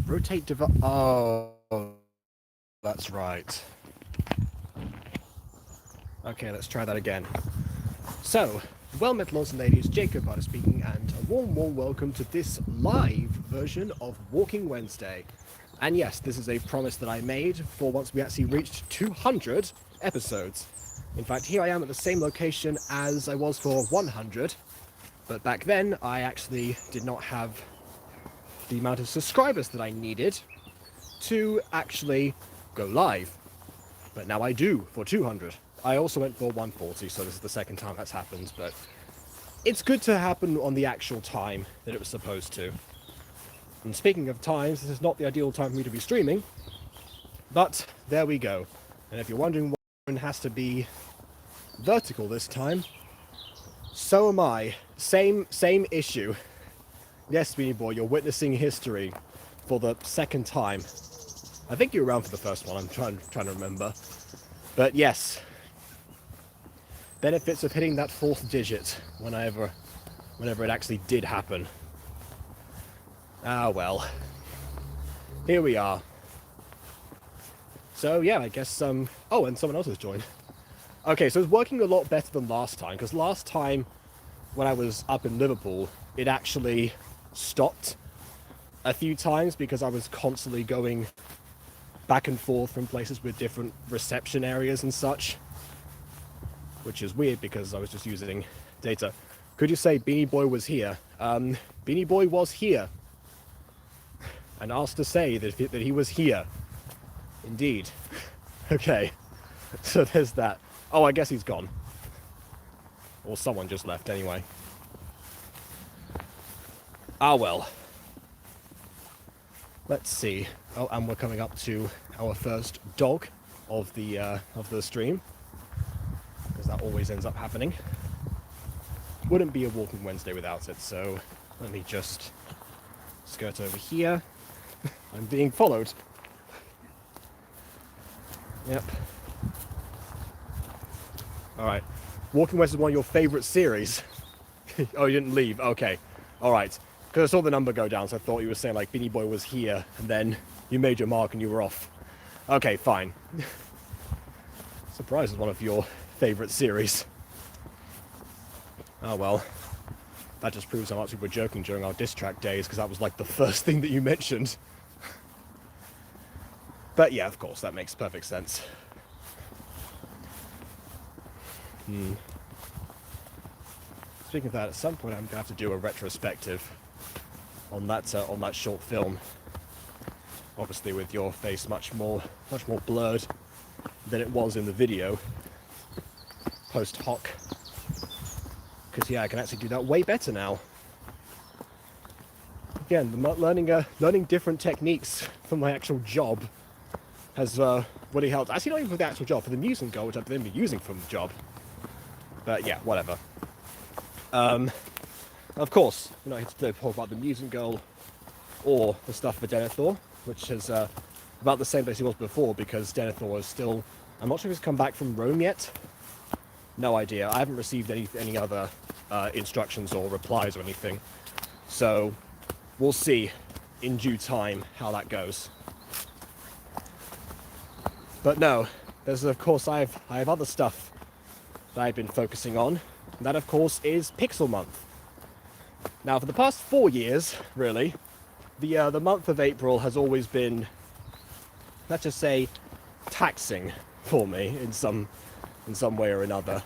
Rotate device. Oh, that's right. Okay, let's try that again. So, well met lords and ladies, Jacob Butter speaking, and a warm welcome to this live version of Walking Wednesday. And yes, this is a promise that I made for once we actually reached 200 episodes. In fact, here I am at the same location as I was for 100, but back then I actually did not have the amount of subscribers that I needed to actually go live. But now I do for 200. I also went for 140, so this is the second time that's happened, but it's good to happen on the actual time that it was supposed to. And speaking of times, this is not the ideal time for me to be streaming, but there we go. And if you're wondering why it has to be vertical this time, so am I. Same issue. Yes, Beanie Boy, you're witnessing history for the second time. I think you were around for the first one, I'm trying to remember. But yes, benefits of hitting that fourth digit whenever it actually did happen. Ah well, here we are. So yeah, I guess oh, and someone else has joined. Okay, so it's working a lot better than last time, because last time when I was up in Liverpool, it actually stopped a few times because I was constantly going back and forth from places with different reception areas and such, which is weird because I was just using data. Could you say Beanie Boy was here? Beanie Boy was here and asked to say that he was here. Indeed. Okay, so there's that. Oh, I guess he's gone. Or someone just left anyway. Ah well. Let's see. Oh, and we're coming up to our first dog of the stream, because that always ends up happening. Wouldn't be a Walking Wednesday without it, so let me just skirt over here. I'm being followed. Yep. Alright. Walking Wednesday is one of your favourite series. Oh, you didn't leave? Okay. Alright. Because I saw the number go down, so I thought you were saying like Beanie Boy was here, and then you made your mark and you were off. Okay, fine. Surprise is one of your favourite series. Oh well. That just proves how much we were joking during our diss track days, because that was like the first thing that you mentioned. But yeah, of course, that makes perfect sense. Speaking of that, at some point I'm going to have to do a retrospective on that short film. Obviously with your face much more blurred than it was in the video post hoc. Because yeah, I can actually do that way better now. Again, learning different techniques for my actual job has really helped. Actually, not even for the actual job, for the music goal, which I've been using from the job. But yeah, whatever. Of course, we're not here to talk about the music goal or the stuff for Denethor, which is about the same place he was before, because Denethor is still... I'm not sure if he's come back from Rome yet. No idea. I haven't received any other instructions or replies or anything. So we'll see in due time how that goes. But no, there's of course I have other stuff that I've been focusing on. And that of course is Pixel Month. Now for the past 4 years, really, the month of April has always been, let's just say, taxing for me in some way or another.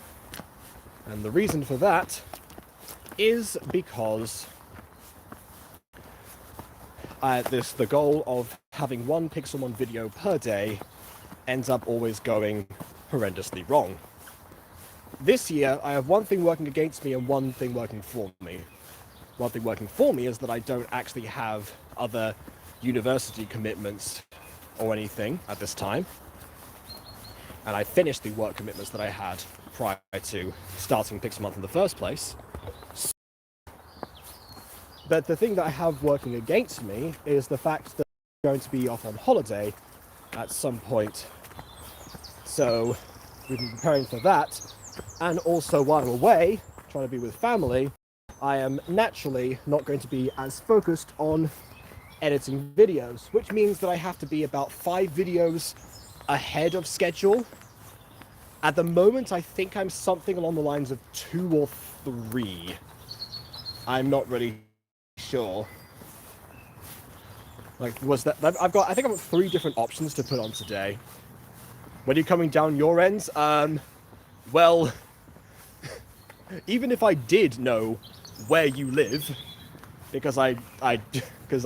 And the reason for that is because the goal of having one Pixelmon video per day ends up always going horrendously wrong. This year, I have one thing working against me and one thing working for me. One thing working for me is that I don't actually have other university commitments or anything at this time. And I finished the work commitments that I had prior to starting Pixel Month in the first place. But the thing that I have working against me is the fact that I'm going to be off on holiday at some point. So we've been preparing for that. And also while I'm away, trying to be with family, I am naturally not going to be as focused on editing videos, which means that I have to be about 5 videos ahead of schedule. At the moment, I think I'm something along the lines of 2 or 3. I'm not really sure. Like, was that? I think I've got 3 different options to put on today. When you're coming down your ends, well, even if I did know where you live, because I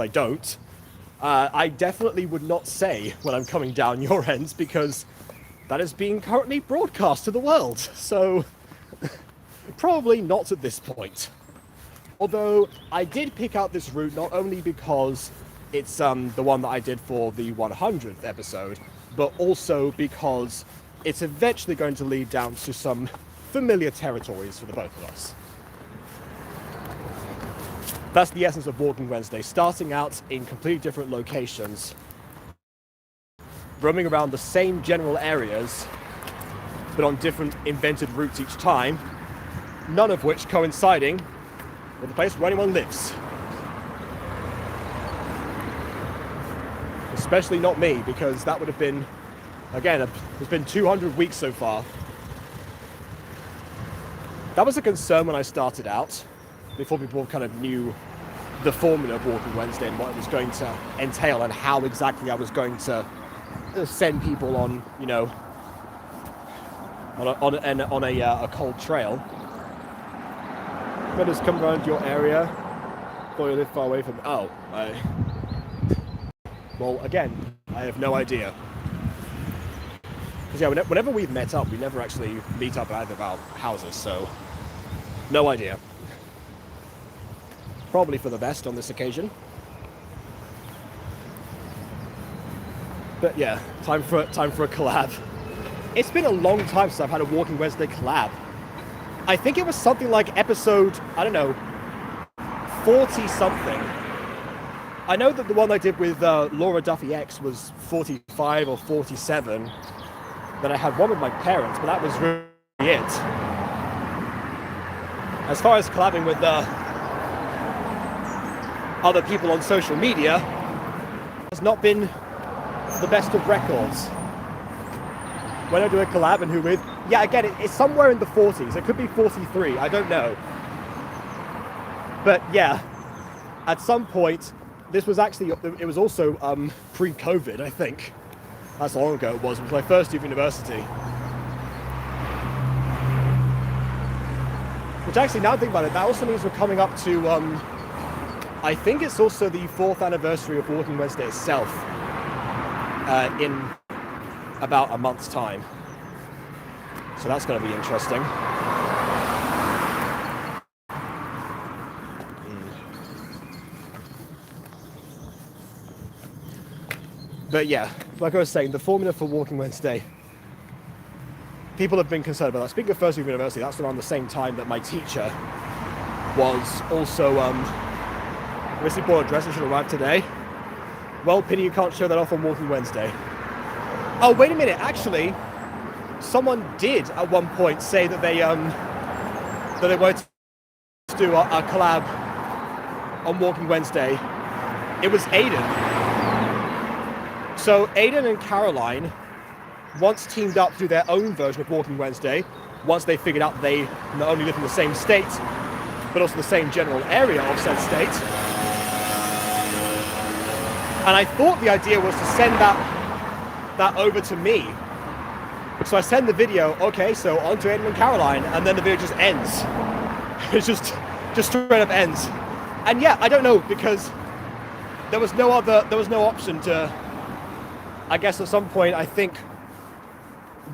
don't, I definitely would not say when I'm coming down your ends, because that is being currently broadcast to the world. So probably not at this point. Although I did pick out this route not only because it's the one that I did for the 100th episode, but also because it's eventually going to lead down to some familiar territories for the both of us. That's the essence of Walking Wednesday, starting out in completely different locations, roaming around the same general areas, but on different invented routes each time, none of which coinciding with the place where anyone lives. Especially not me, because that would have been, again, it's been 200 weeks so far. That was a concern when I started out, before people kind of knew the formula of Walking Wednesday and what it was going to entail and how exactly I was going to send people on, you know, on a cold trail. But just come around your area, or you live far away from. Well, again, I have no idea. Because yeah, whenever we've met up, we never actually meet up at either of our houses, so no idea. Probably for the best on this occasion. But yeah, time for a collab. It's been a long time since I've had a Walking Wednesday collab. I think it was something like episode, I don't know, 40 something. I know that the one I did with Laura Duffy X was 45 or 47. Then I had one with my parents, but that was really it. As far as collabing with other people on social media, has not been the best of records. When I do a collab and who with, yeah, again, it's somewhere in the 40s. It could be 43, I don't know. But yeah, at some point, this was actually, it was also pre-COVID, I think. That's how long ago it was my first year of university. Which actually, now I think about it, that also means we're coming up to, I think it's also the 4th anniversary of Walking Wednesday itself, in about a month's time. So that's going to be interesting. But yeah, like I was saying, the formula for Walking Wednesday, people have been concerned about that. Speaking of first year of university, that's around the same time that my teacher was also, obviously bought a dress that should arrive today. Well, pity you can't show that off on Walking Wednesday. Oh, wait a minute, actually, someone did at one point say that they wanted to do a collab on Walking Wednesday. It was Aiden. So Aiden and Caroline once teamed up to do their own version of Walking Wednesday, once they figured out they not only live in the same state, but also the same general area of said state. And I thought the idea was to send that over to me. So I send the video, okay, so on to Aiden and Caroline, and then the video just ends. It just straight up ends. And yeah, I don't know, because there was no option to, I guess at some point, I think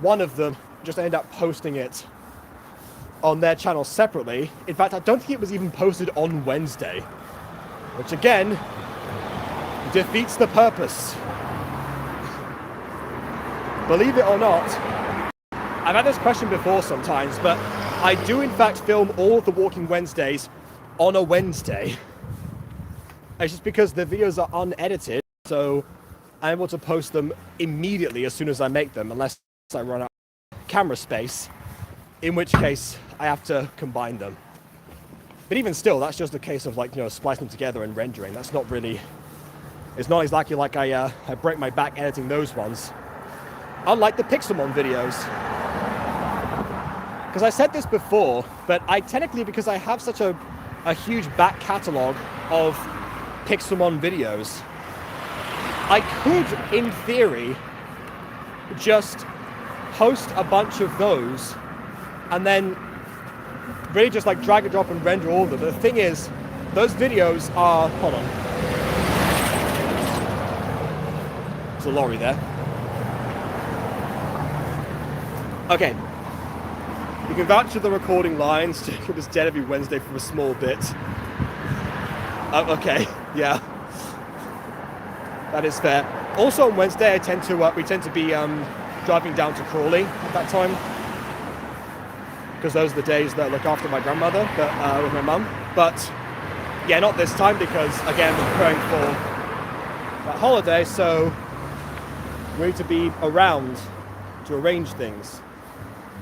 one of them just ended up posting it on their channel separately. In fact, I don't think it was even posted on Wednesday, which again, defeats the purpose. Believe it or not, I've had this question before sometimes, but I do in fact film all of the Walking Wednesdays on a Wednesday. It's just because the videos are unedited, so I'm able to post them immediately as soon as I make them, unless I run out of camera space, in which case I have to combine them. But even still, that's just a case of, like, you know, splicing them together and rendering. That's not really It's not exactly like I break my back editing those ones. Unlike the Pixelmon videos. Because I said this before, but I technically, because I have such a huge back catalogue of Pixelmon videos, I could, in theory, just host a bunch of those and then really just like drag and drop and render all of them. But the thing is, those videos are... Hold on. There's a lorry there. Okay. You can vouch for the recording lines. Jacob is dead every Wednesday for a small bit. Okay, yeah. That is fair. Also on Wednesday, we tend to be driving down to Crawley at that time, because those are the days that I look after my grandmother with my mum. But yeah, not this time, because again, we're preparing for that holiday, so we need to be around to arrange things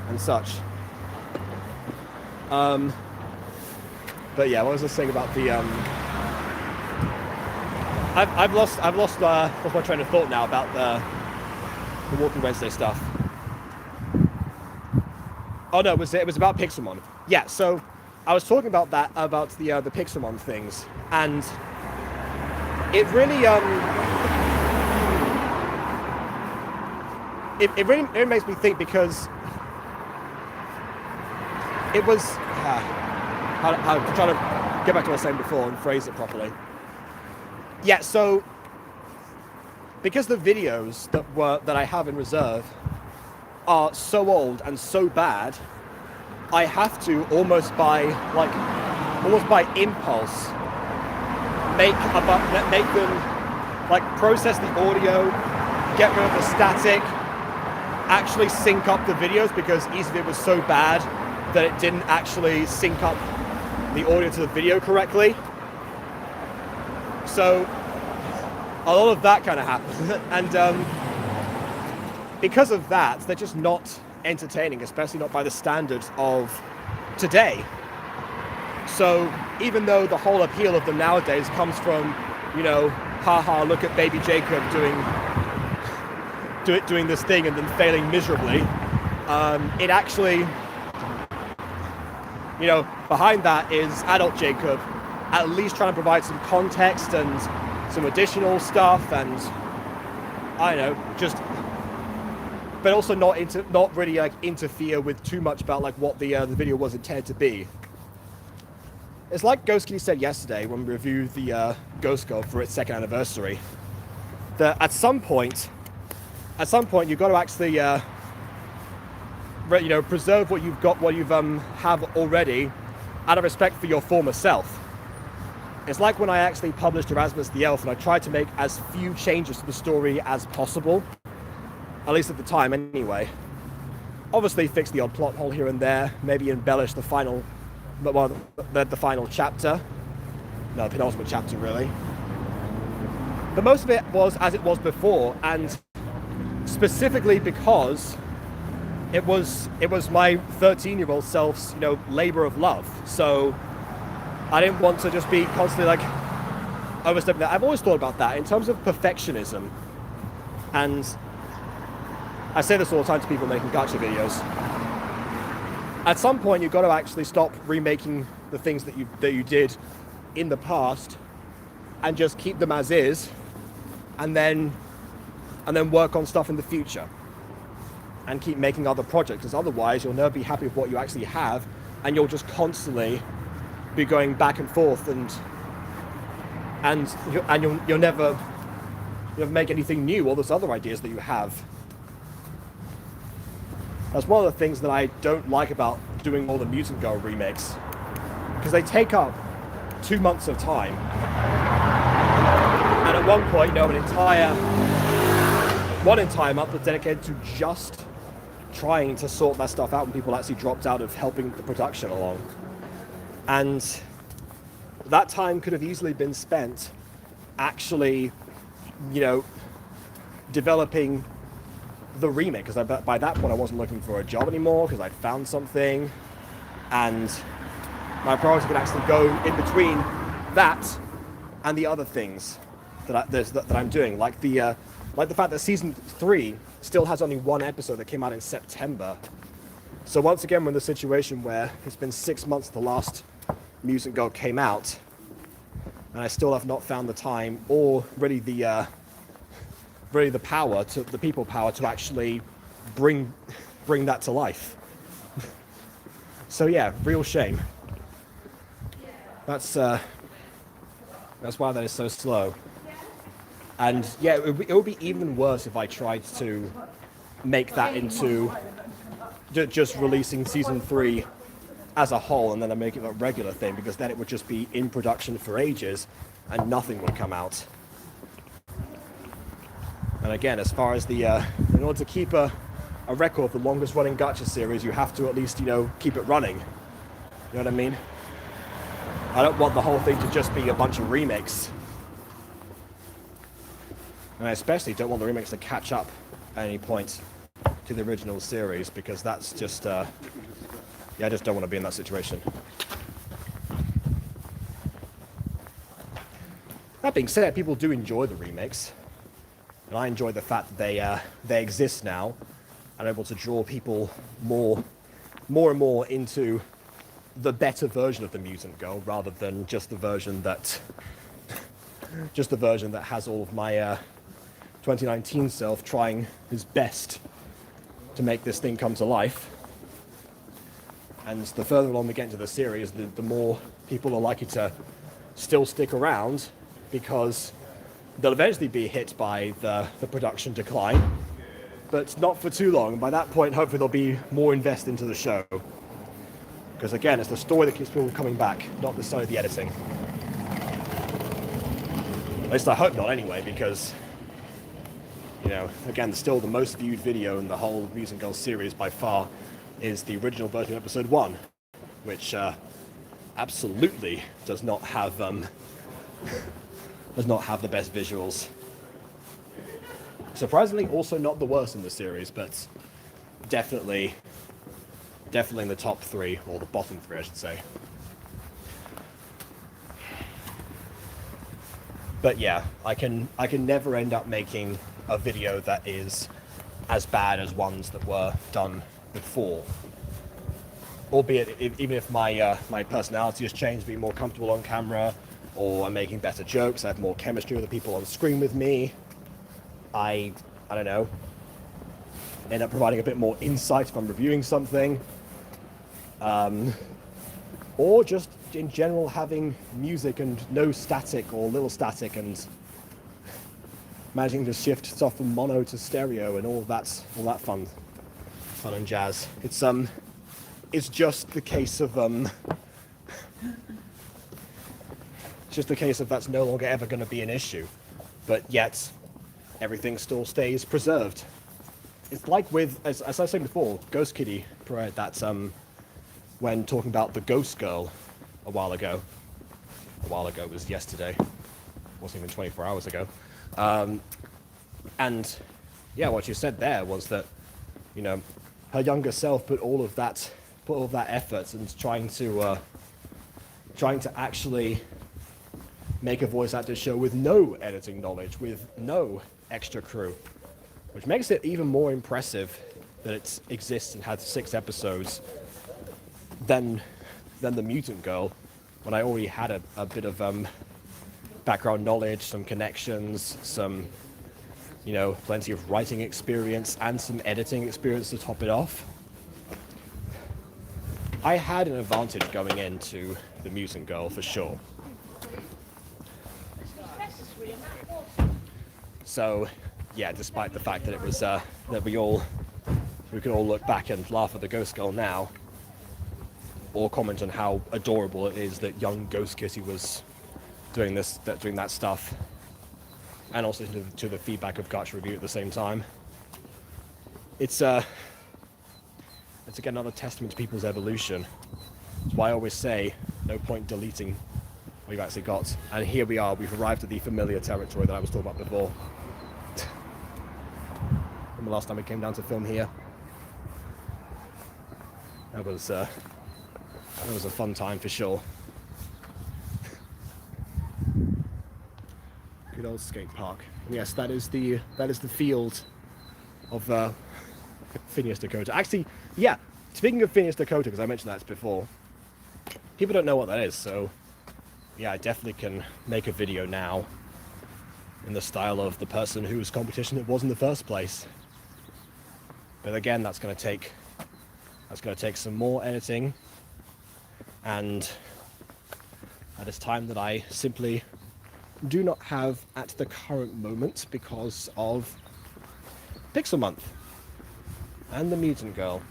and such. But yeah, what was I saying about the I've lost my train of thought now about the Walking Wednesday stuff. Oh no, it was about Pixelmon. Yeah, so I was talking about the Pixelmon things, and it really it really makes me think, because it was I'm trying to get back to what I was saying before and phrase it properly. Yeah, so because the videos that I have in reserve are so old and so bad, I have to almost by impulse make them like process the audio, get rid of the static, actually sync up the videos, because Easyvid was so bad that it didn't actually sync up the audio to the video correctly. So a lot of that kind of happened, and because of that, they're just not entertaining, especially not by the standards of today. So even though the whole appeal of them nowadays comes from, you know, haha, look at baby Jacob doing this thing and then failing miserably, it actually, you know, behind that is adult Jacob at least trying to provide some context and some additional stuff, and I don't know, just, but also not really like interfere with too much about like what the video was intended to be. It's like Ghost Kitty said yesterday when we reviewed the Ghost Girl for its 2nd anniversary, that at some point you've got to actually you know, preserve what you've got, what you've have already, out of respect for your former self. It's like when I actually published Erasmus the Elf, and I tried to make as few changes to the story as possible, at least at the time anyway. Obviously fix the odd plot hole here and there, maybe embellish the final chapter. No, penultimate chapter really. But most of it was as it was before, and specifically because it was my 13-year-old self's, you know, labor of love. So I didn't want to just be constantly like overstepping that. I've always thought about that in terms of perfectionism, and I say this all the time to people making gacha videos. At some point, you've got to actually stop remaking the things that you did in the past, and just keep them as is, and then work on stuff in the future, and keep making other projects. Because otherwise, you'll never be happy with what you actually have, and you'll just constantly be going back and forth, and you'll never make anything new. All those other ideas that you have. That's one of the things that I don't like about doing all the Mutant Girl remakes, because they take up 2 months of time, and at one point, you know, an entire month was dedicated to just trying to sort that stuff out when people actually dropped out of helping the production along. And that time could have easily been spent actually, you know, developing the remake, because by that point I wasn't looking for a job anymore, because I'd found something, and my priority could actually go in between that and the other things. that I'm doing, like the fact that season 3 still has only one episode that came out in September. So once again, we're in the situation where it's been 6 months the last Music Girl came out, and I still have not found the time or really the power to the people power to actually bring that to life. So yeah, real shame. That's why that is so slow. And yeah, it would be even worse if I tried to make that into just releasing season 3 as a whole and then I make it a regular thing, because then it would just be in production for ages and nothing would come out. And again, as far as in order to keep a record of the longest running gacha series, you have to at least, keep it running. You know what I mean? I don't want the whole thing to just be a bunch of remakes. And I especially don't want the remakes to catch up at any point to the original series, because that's just, I just don't want to be in that situation. That being said, people do enjoy the remakes. And I enjoy the fact that they exist now and are able to draw people more and more into the better version of the Mutant Girl, rather than just the version that has all of my 2019 self trying his best to make this thing come to life. And the further along we get into the series, the more people are likely to still stick around, because they'll eventually be hit by the production decline, but not for too long. By that point, hopefully there'll be more invested into the show. Because again, it's the story that keeps people coming back, not necessarily the editing. At least I hope not anyway, because, again, still the most viewed video in the whole Music Girl series by far is the original version of episode 1, which absolutely does not have the best visuals. Surprisingly, also not the worst in the series, but definitely in the top 3, or the bottom 3, I should say. But yeah, I can never end up making a video that is as bad as ones that were done before. Albeit, even if my personality has changed, being more comfortable on camera, or I'm making better jokes, I have more chemistry with the people on screen with me, I don't know, end up providing a bit more insight if I'm reviewing something, or just in general having music and no static or little static, and managing to shift stuff from mono to stereo and all that fun and jazz. It's just the case of that's no longer ever going to be an issue, but yet everything still stays preserved. It's like with, as I was saying before, Ghost Kitty provided that when talking about the Ghost Girl a while ago. It was yesterday. It wasn't even 24 hours ago. And yeah, what you said there was that, her younger self put all of that effort into trying to actually make a voice actor show with no editing knowledge, with no extra crew, which makes it even more impressive that it exists and had 6 episodes than the Mutant Girl, when I already had a bit of background knowledge, some connections, some plenty of writing experience and some editing experience to top it off. I had an advantage going into the Mutant Girl for sure. So, yeah, despite the fact that it was that we can all look back and laugh at the Ghost Girl now, or comment on how adorable it is that young Ghost Kitty was doing that stuff, and also to the feedback of Gacha Review at the same time. It's again another testament to people's evolution. That's why I always say, no point deleting what you've actually got. And here we are, we've arrived at the familiar territory that I was talking about before. From the last time we came down to film here. That was a fun time for sure. Good old skate park. And yes, that is the field of Phineas Dakota. Actually, yeah, speaking of Phineas Dakota, because I mentioned that before, people don't know what that is, so yeah, I definitely can make a video now in the style of the person whose competition it was in the first place. But again, that's going to take some more editing, and that is time that I simply do not have at the current moment because of Pixel Month and the Mutant Girl.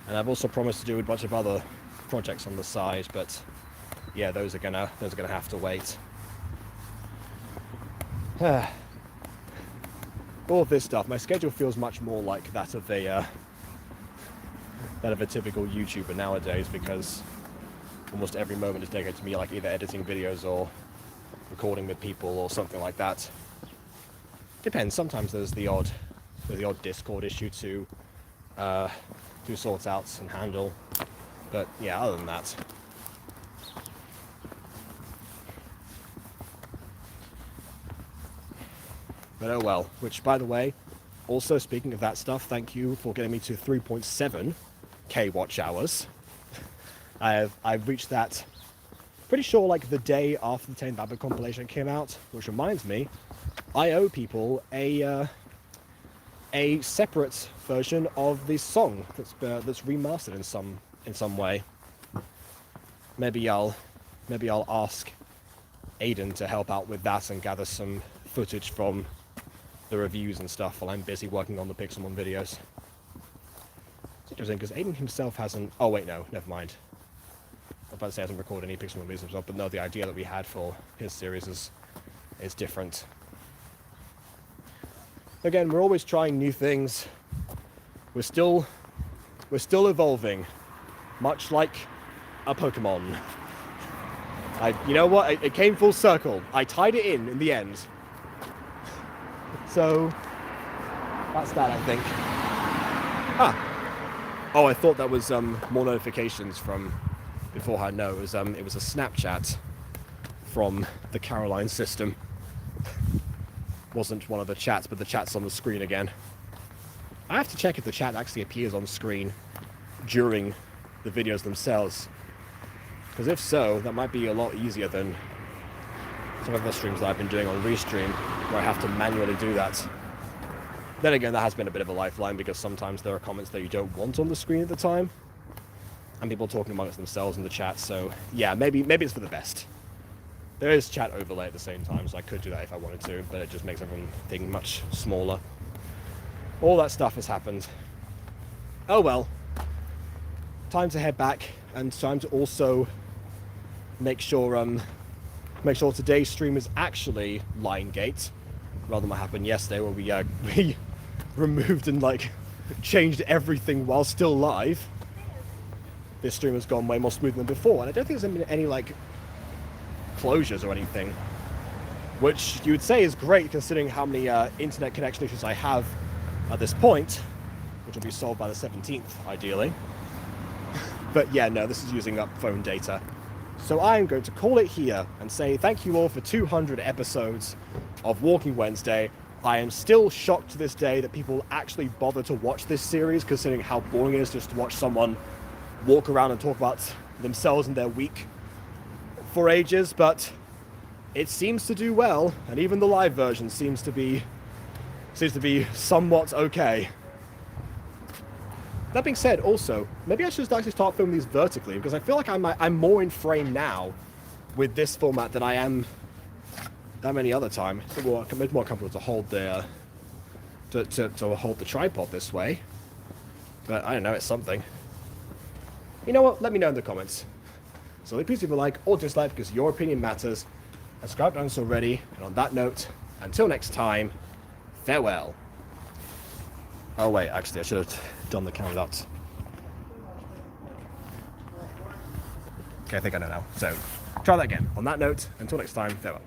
And I've also promised to do a bunch of other projects on the side, but yeah, those are gonna have to wait. All of this stuff, my schedule feels much more like that of a typical YouTuber nowadays, because almost every moment is dedicated to me, like either editing videos or recording with people or something like that. Depends. Sometimes there's the odd Discord issue to sort out and handle, but yeah, other than that. But oh well. Which, by the way, also speaking of that stuff, thank you for getting me to 3.7k watch hours. I've reached that pretty sure like the day after the 10 Babbitt compilation came out, which reminds me, I owe people a separate version of the song that's remastered in some way. Maybe I'll ask Aiden to help out with that and gather some footage from the reviews and stuff while I'm busy working on the Pixelmon videos. It's interesting because Aiden himself hasn't. Oh wait, no, never mind. I was about to say he hasn't recorded any Pixelmon videos himself, but no, the idea that we had for his series is different. Again, we're always trying new things. We're still evolving, much like a Pokemon. You know what? It came full circle. I tied it in the end. So that's that, I think. Oh, I thought that was more notifications from beforehand. No, it was a Snapchat from the Caroline system. Wasn't one of the chats, but the chat's on the screen again. I have to check if the chat actually appears on screen during the videos themselves, because if so, that might be a lot easier than some of the streams that I've been doing on Restream, where I have to manually do that. Then again, that has been a bit of a lifeline, because sometimes there are comments that you don't want on the screen at the time, and people talking amongst themselves in the chat, so yeah, maybe it's for the best. There is chat overlay at the same time, so I could do that if I wanted to, but it just makes everything much smaller. All that stuff has happened. Oh well. Time to head back, and time to also make sure today's stream is actually line gate, rather than what happened yesterday, where we removed and changed everything while still live. This stream has gone way more smooth than before, and I don't think there's been any closures or anything, which you would say is great considering how many internet connection issues I have at this point, which will be solved by the 17th, ideally. But yeah, no, this is using up phone data. So I am going to call it here and say thank you all for 200 episodes of Walking Wednesday. I am still shocked to this day that people actually bother to watch this series, considering how boring it is just to watch someone walk around and talk about themselves and their week for ages, but it seems to do well, and even the live version seems to be somewhat okay. That being said, also, maybe I should actually start filming these vertically, because I feel like I'm more in frame now with this format than I am any other time. It's more comfortable to hold the hold the tripod this way. But I don't know, it's something. You know what? Let me know in the comments. So please leave a like or dislike, because your opinion matters. And subscribe if you haven't already. And on that note, until next time, farewell. Oh wait, actually I should have done the count without. Okay, I think I know now. So try that again. On that note, until next time, farewell.